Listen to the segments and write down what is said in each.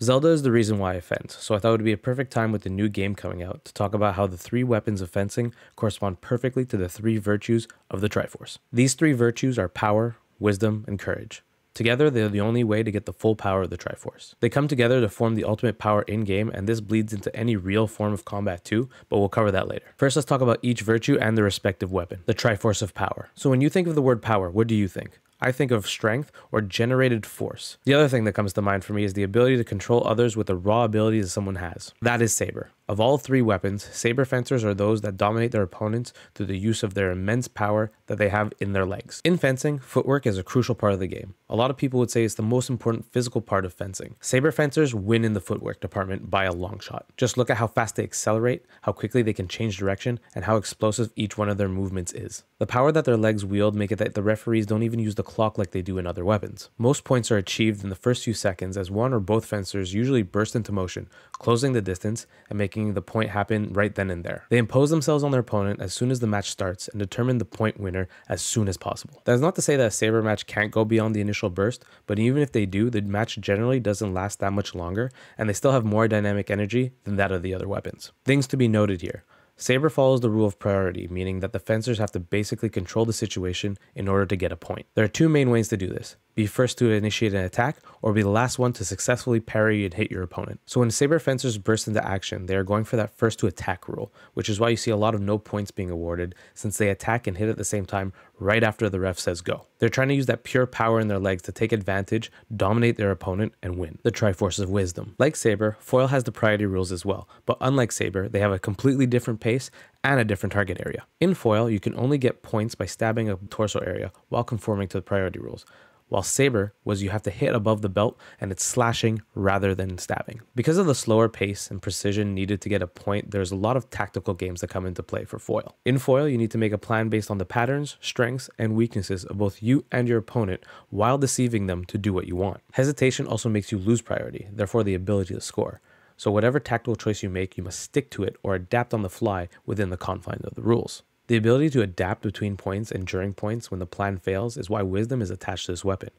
Zelda is the reason why I fence, so I thought it would be a perfect time with the new game coming out to talk about how the three weapons of fencing correspond perfectly to the three virtues of the Triforce. These three virtues are power, wisdom, and courage. Together, they're the only way to get the full power of the Triforce. They come together to form the ultimate power in-game, and this bleeds into any real form of combat too, but we'll cover that later. First, let's talk about each virtue and the respective weapon, the Triforce of power. So when you think of the word power, what do you think? I think of strength or generated force. The other thing that comes to mind for me is the ability to control others with the raw abilities that someone has. That is Saber. Of all three weapons, Saber fencers are those that dominate their opponents through the use of their immense power that they have in their legs. In fencing, footwork is a crucial part of the game. A lot of people would say it's the most important physical part of fencing. Saber fencers win in the footwork department by a long shot. Just look at how fast they accelerate, how quickly they can change direction, and how explosive each one of their movements is. The power that their legs wield make it that the referees don't even use the clock like they do in other weapons. Most points are achieved in the first few seconds as one or both fencers usually burst into motion, closing the distance and making the point happen right then and there. They impose themselves on their opponent as soon as the match starts and determine the point winner as soon as possible. That is not to say that a Saber match can't go beyond the initial burst, but even if they do, the match generally doesn't last that much longer and they still have more dynamic energy than that of the other weapons. Things to be noted here. Saber follows the rule of priority, meaning that the fencers have to basically control the situation in order to get a point. There are two main ways to do this. Be first to initiate an attack, or be the last one to successfully parry and hit your opponent. So when Saber fencers burst into action, they are going for that first to attack rule, which is why you see a lot of no points being awarded, since they attack and hit at the same time right after the ref says go. They're trying to use that pure power in their legs to take advantage, dominate their opponent, and win. The Triforce of Wisdom. Like Saber, Foil has the priority rules as well, but unlike Saber, they have a completely different pace and a different target area. In Foil, you can only get points by stabbing a torso area while conforming to the priority rules, while Saber was you have to hit above the belt and it's slashing rather than stabbing. Because of the slower pace and precision needed to get a point, there's a lot of tactical games that come into play for Foil. In Foil, you need to make a plan based on the patterns, strengths, and weaknesses of both you and your opponent while deceiving them to do what you want. Hesitation also makes you lose priority, therefore the ability to score. So whatever tactical choice you make, you must stick to it or adapt on the fly within the confines of the rules. The ability to adapt between points and during points when the plan fails is why wisdom is attached to this weapon.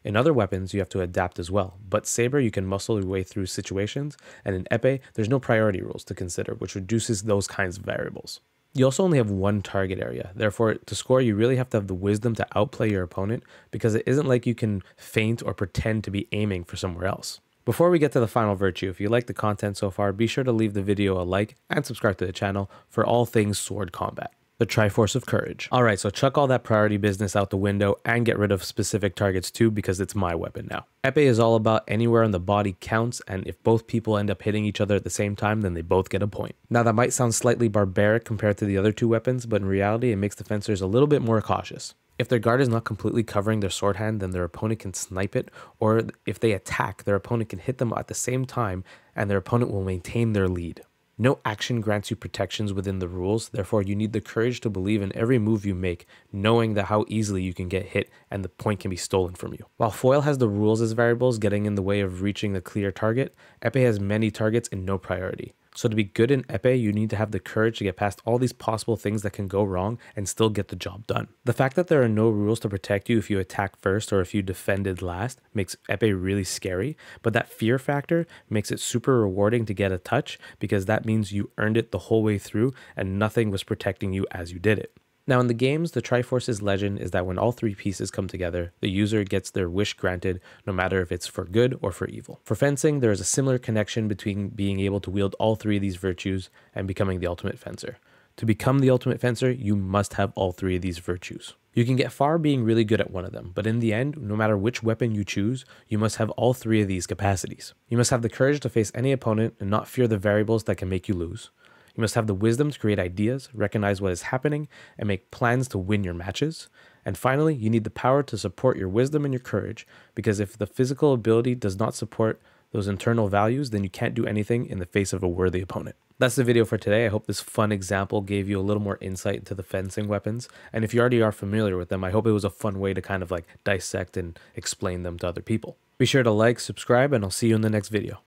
In other weapons, you have to adapt as well, but Saber you can muscle your way through situations, and in Epee, there's no priority rules to consider, which reduces those kinds of variables. You also only have one target area, therefore to score you really have to have the wisdom to outplay your opponent, because it isn't like you can feint or pretend to be aiming for somewhere else. Before we get to the final virtue, if you like the content so far, be sure to leave the video a like and subscribe to the channel for all things sword combat. The Triforce of Courage. Alright, so chuck all that priority business out the window and get rid of specific targets too, because it's my weapon now. Epee is all about anywhere on the body counts, and if both people end up hitting each other at the same time, then they both get a point. Now that might sound slightly barbaric compared to the other two weapons, but in reality it makes the fencers a little bit more cautious. If their guard is not completely covering their sword hand, then their opponent can snipe it, or if they attack, their opponent can hit them at the same time, and their opponent will maintain their lead. No action grants you protections within the rules, therefore you need the courage to believe in every move you make, knowing that how easily you can get hit and the point can be stolen from you. While Foil has the rules as variables getting in the way of reaching a clear target, Epee has many targets and no priority. So to be good in Epee, you need to have the courage to get past all these possible things that can go wrong and still get the job done. The fact that there are no rules to protect you if you attack first or if you defended last makes Epee really scary, but that fear factor makes it super rewarding to get a touch, because that means you earned it the whole way through and nothing was protecting you as you did it. Now in the games, the Triforce's legend is that when all three pieces come together, the user gets their wish granted, no matter if it's for good or for evil. For fencing, there is a similar connection between being able to wield all three of these virtues and becoming the ultimate fencer. To become the ultimate fencer, you must have all three of these virtues. You can get far being really good at one of them, but in the end, no matter which weapon you choose, you must have all three of these capacities. You must have the courage to face any opponent and not fear the variables that can make you lose. You must have the wisdom to create ideas, recognize what is happening, and make plans to win your matches. And finally, you need the power to support your wisdom and your courage, because if the physical ability does not support those internal values, then you can't do anything in the face of a worthy opponent. That's the video for today. I hope this fun example gave you a little more insight into the fencing weapons. And if you already are familiar with them, I hope it was a fun way to kind of like dissect and explain them to other people. Be sure to like, subscribe, and I'll see you in the next video.